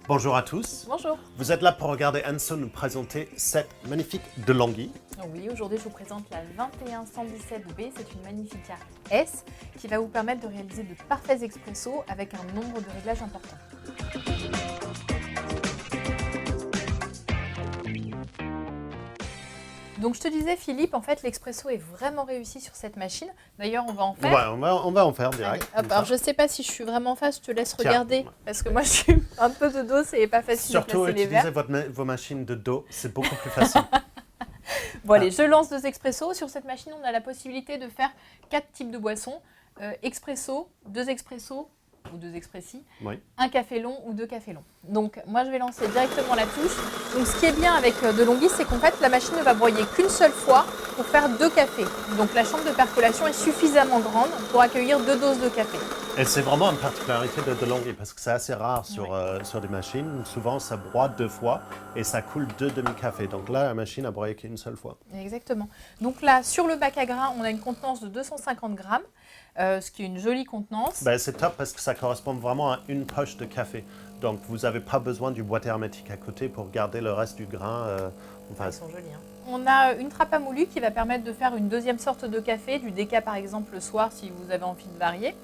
Bonjour à tous. Bonjour. Vous êtes là pour regarder Anso nous présenter cette magnifique DeLonghi. Oui, aujourd'hui je vous présente la 21117B. C'est une Magnifica S qui va vous permettre de réaliser de parfaits expressos avec un nombre de réglages important. Donc je te disais Philippe, en fait l'expresso est vraiment réussi sur cette machine. D'ailleurs on va en faire. Ouais, on va en faire direct. Allez, hop, alors je sais pas si je suis vraiment en face, je te laisse regarder. Parce que moi je suis un peu de dos, c'est pas facile de placer les verres. Surtout utilisez vos machines de dos, c'est beaucoup plus facile. Bon allez, je lance 2 expressos. Sur cette machine on a la possibilité de faire 4 types de boissons. Expresso, 2 expressos ou 2 expressis, Oui. un café long ou 2 cafés longs. Donc moi je vais lancer directement la touche. Donc ce qui est bien avec DeLonghi, c'est qu'en fait la machine ne va broyer qu'une seule fois pour faire 2 cafés. Donc la chambre de percolation est suffisamment grande pour accueillir 2 doses de café. Et c'est vraiment une particularité de DeLonghi parce que c'est assez rare sur des machines. Souvent ça broie 2 fois et ça coule 2 demi-cafés. Donc là la machine a broyé qu'une seule fois. Exactement. Donc là sur le bac à grains, on a une contenance de 250 grammes. Ce qui est une jolie contenance. Ben, c'est top parce que ça correspond vraiment à une poche de café. Donc vous n'avez pas besoin du boîtier hermétique à côté pour garder le reste du grain. Ils sont jolis. Hein. On a une trappe à moulu qui va permettre de faire une deuxième sorte de café, du déca par exemple le soir si vous avez envie de varier.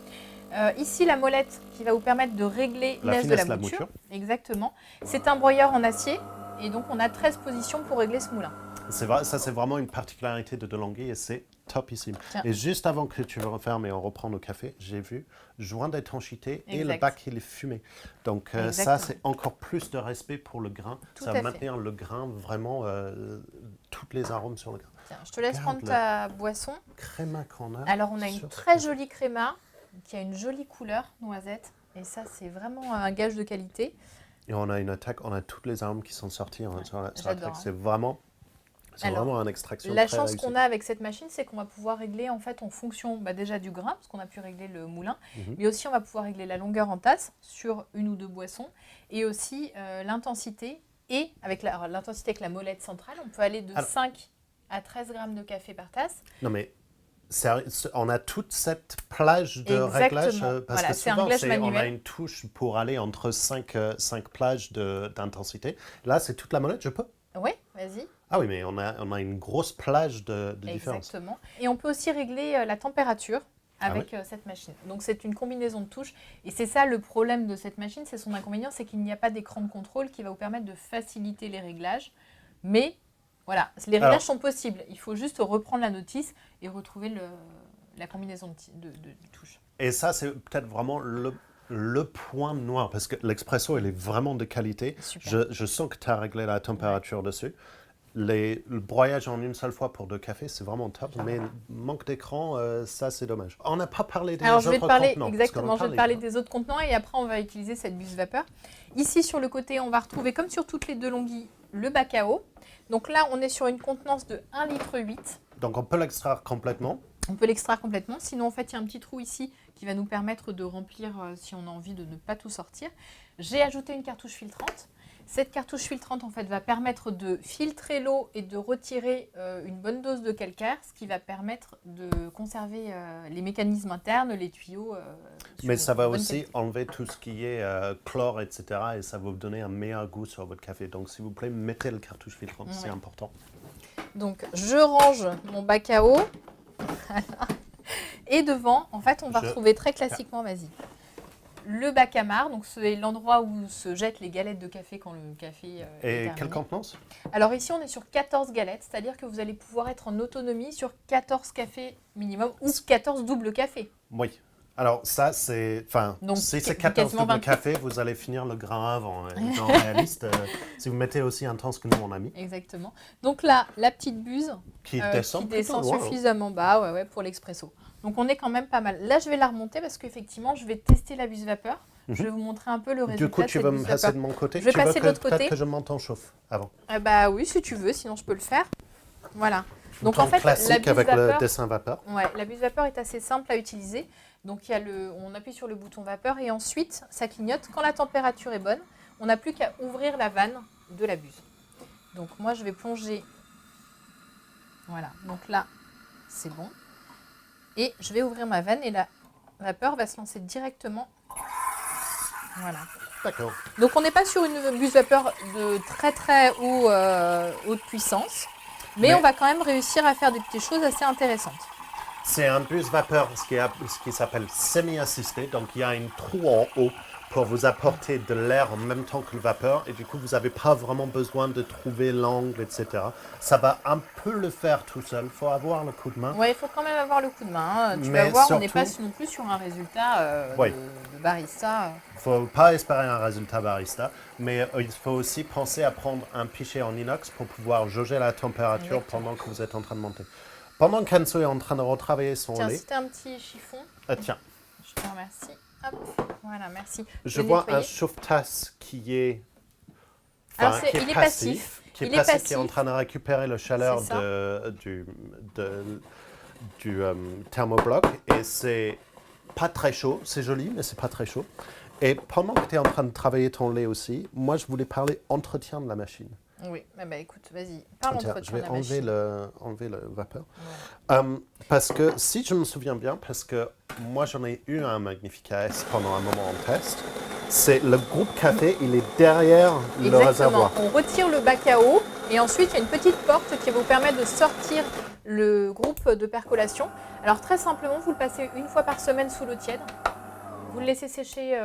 Ici la molette qui va vous permettre de régler l'aise de la mouture. Exactement. C'est un broyeur en acier et donc on a 13 positions pour régler ce moulin. C'est vrai, ça c'est vraiment une particularité de DeLonghi et c'est topissime. Tiens. Et juste avant que tu le refermes et on reprend le café, j'ai vu joint d'étanchéité et le bac il est fumé. Donc ça c'est encore plus de respect pour le grain. Ça va maintenir le grain vraiment, tous les arômes sur le grain. Tiens, je te laisse prendre ta boisson. Créma qu'on a. Alors on a une très jolie créma qui a une jolie couleur noisette et ça c'est vraiment un gage de qualité. Et on a une attaque, on a toutes les arômes qui sont sortis sur la j'adore. C'est vraiment... C'est vraiment une extraction la très chance réussie. qu'on a avec cette machine, c'est qu'on va pouvoir régler en fait en fonction déjà du grain, parce qu'on a pu régler le moulin, mais aussi on va pouvoir régler la longueur en tasse sur une ou deux boissons, et aussi l'intensité, et avec l'intensité avec la molette centrale, on peut aller de 5 à 13 grammes de café par tasse. Non mais on a toute cette plage de réglage, parce que souvent on a une touche pour aller entre 5 plages d'intensité. Là c'est toute la molette, je peux? Oui, vas-y. Ah oui, mais on a une grosse plage de différence. Exactement. Et on peut aussi régler la température avec cette machine. Donc c'est une combinaison de touches. Et c'est ça le problème de cette machine, c'est son inconvénient, c'est qu'il n'y a pas d'écran de contrôle qui va vous permettre de faciliter les réglages. Mais voilà, les réglages sont possibles. Il faut juste reprendre la notice et retrouver la combinaison de touches. Et ça, c'est peut-être vraiment le point noir, parce que l'expresso, il est vraiment de qualité. Je sens que tu as réglé la température dessus. Le broyage en une seule fois pour 2 cafés, c'est vraiment top, mais manque d'écran, ça c'est dommage. On n'a pas parlé des autres contenants. Exactement, je vais te parler des autre contenants et après on va utiliser cette buse vapeur. Ici sur le côté, on va retrouver comme sur toutes les DeLonghi le bac à eau. Donc là, on est sur une contenance de 1,8 litre. Donc on peut l'extraire complètement. On peut l'extraire complètement, sinon en fait il y a un petit trou ici qui va nous permettre de remplir si on a envie de ne pas tout sortir. J'ai ajouté une cartouche filtrante. Cette cartouche filtrante en fait va permettre de filtrer l'eau et de retirer une bonne dose de calcaire, ce qui va permettre de conserver les mécanismes internes, les tuyaux. Mais ça va aussi enlever tout ce qui est chlore, etc. et ça va vous donner un meilleur goût sur votre café. Donc s'il vous plaît, mettez le cartouche filtrante, c'est important. Donc je range mon bac à eau. Et devant, en fait, on va retrouver très classiquement, vas-y, le bac à marc. Donc c'est l'endroit où se jettent les galettes de café quand le café est terminé. Quelle contenance? Alors ici, on est sur 14 galettes, c'est-à-dire que vous allez pouvoir être en autonomie sur 14 cafés minimum ou 14 doubles cafés. Oui. Alors ça, c'est... Enfin, si c'est 14 doubles cafés, vous allez finir le grain avant. En réaliste, si vous mettez aussi intense que nous, on a mis. Exactement. Donc là, la petite buse qui descend suffisamment bas pour l'expresso. Donc on est quand même pas mal. Là, je vais la remonter parce qu'effectivement, je vais tester la buse vapeur. Je vais vous montrer un peu le résultat. Du coup, tu veux me passer de mon côté? Je vais passer de l'autre côté. Peut-être que je monte en chauffe avant. Bah oui, si tu veux, sinon je peux le faire. Voilà. Donc en fait, classique avec le dessin vapeur. Ouais, la buse vapeur est assez simple à utiliser. Donc on appuie sur le bouton vapeur et ensuite ça clignote. Quand la température est bonne, on n'a plus qu'à ouvrir la vanne de la buse. Donc moi je vais plonger. Voilà, donc là c'est bon. Et je vais ouvrir ma vanne et la vapeur va se lancer directement. Voilà. D'accord. Donc on n'est pas sur une buse vapeur de très très haute puissance, mais on va quand même réussir à faire des petites choses assez intéressantes. C'est un bus vapeur, ce qui s'appelle semi-assisté. Donc, il y a une trou en haut pour vous apporter de l'air en même temps que le vapeur. Et du coup, vous n'avez pas vraiment besoin de trouver l'angle, etc. Ça va un peu le faire tout seul. Il faut avoir le coup de main. Ouais, il faut quand même avoir le coup de main. Tu Mais vas voir, surtout, on n'est pas non plus sur un résultat de barista. Il ne faut pas espérer un résultat barista. Mais il faut aussi penser à prendre un pichet en inox pour pouvoir jauger la température Exactement. pendant que vous êtes en train de monter. Pendant qu'Anso est en train de retravailler son Tiens, lait... si tu as un petit chiffon, tiens. je te remercie. Hop, voilà, merci. Je vois un chauffe-tasse qui est, Alors, il est passif. qui est en train de récupérer la chaleur du thermobloc. Et c'est pas très chaud. C'est joli, mais c'est pas très chaud. Et pendant que tu es en train de travailler ton lait aussi, moi, je voulais parler entretien de la machine. Oui, écoute, vas-y, parle entretien Je vais de la machine. enlever le vapeur. Ouais. Parce que, si je me souviens bien, parce que moi j'en ai eu un Magnifica S pendant un moment en test, c'est le groupe café, il est derrière le réservoir. On retire le bac à eau et ensuite il y a une petite porte qui va vous permettre de sortir le groupe de percolation. Alors très simplement, vous le passez une fois par semaine sous l'eau tiède. Vous le laissez sécher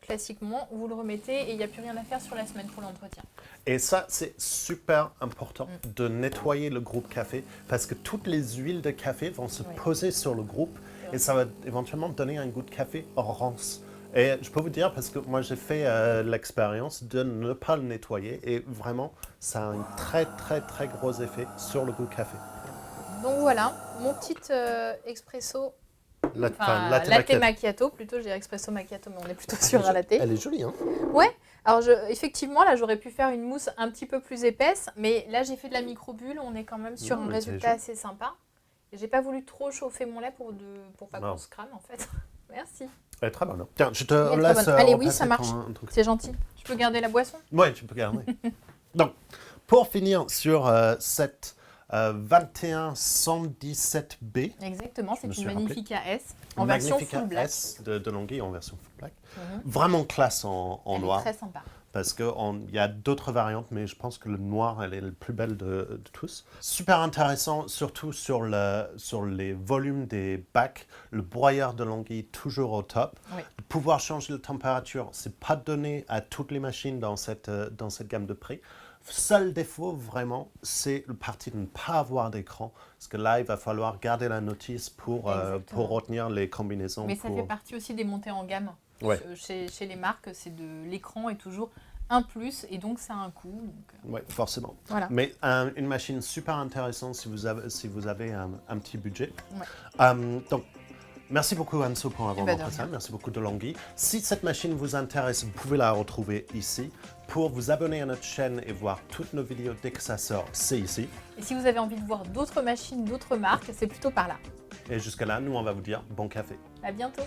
classiquement, vous le remettez et il n'y a plus rien à faire sur la semaine pour l'entretien. Et ça, c'est super important de nettoyer le groupe café parce que toutes les huiles de café vont se poser sur le groupe et ça va éventuellement donner un goût de café rance. Et je peux vous dire, parce que moi j'ai fait l'expérience de ne pas le nettoyer et vraiment, ça a un très très très gros effet sur le goût café. Donc voilà, mon petit expresso. Latte macchiato, plutôt, je dirais expresso macchiato, mais on est plutôt sur un latte. Elle est jolie, hein? Ouais, alors effectivement, là, j'aurais pu faire une mousse un petit peu plus épaisse, mais là, j'ai fait de la microbulle, on est quand même sur un résultat assez sympa. Et j'ai pas voulu trop chauffer mon lait pour pas qu'on se crame, en fait. Merci. Elle est très bonne. Tiens, je te laisse. Allez, oui, ça marche. C'est gentil. Je peux garder la boisson? Oui, tu peux garder. Donc, pour finir sur cette 2117B. Exactement, c'est une Magnifica S en version full black. S de Longhi en version full black. Vraiment classe en noir. Elle est très sympa. Parce qu'il y a d'autres variantes, mais je pense que le noir, elle est le plus belle de tous. Super intéressant, surtout sur les volumes des bacs. Le broyeur de Longhi, toujours au top. Oui. Pouvoir changer de température, ce n'est pas donné à toutes les machines dans cette gamme de prix. Seul défaut, vraiment, c'est le parti de ne pas avoir d'écran. Parce que là, il va falloir garder la notice pour retenir les combinaisons. Mais ça fait partie aussi des montées en gamme. Ouais. Chez les marques, l'écran est toujours un plus et donc ça a un coût. Oui, forcément. Voilà. Mais une machine super intéressante si vous avez un petit budget. Ouais. Donc, merci beaucoup Anso pour avoir montré ça. Merci beaucoup de Longhi. Si cette machine vous intéresse, vous pouvez la retrouver ici. Pour vous abonner à notre chaîne et voir toutes nos vidéos dès que ça sort, c'est ici. Et si vous avez envie de voir d'autres machines, d'autres marques, c'est plutôt par là. Et jusqu'à là, nous, on va vous dire bon café. À bientôt.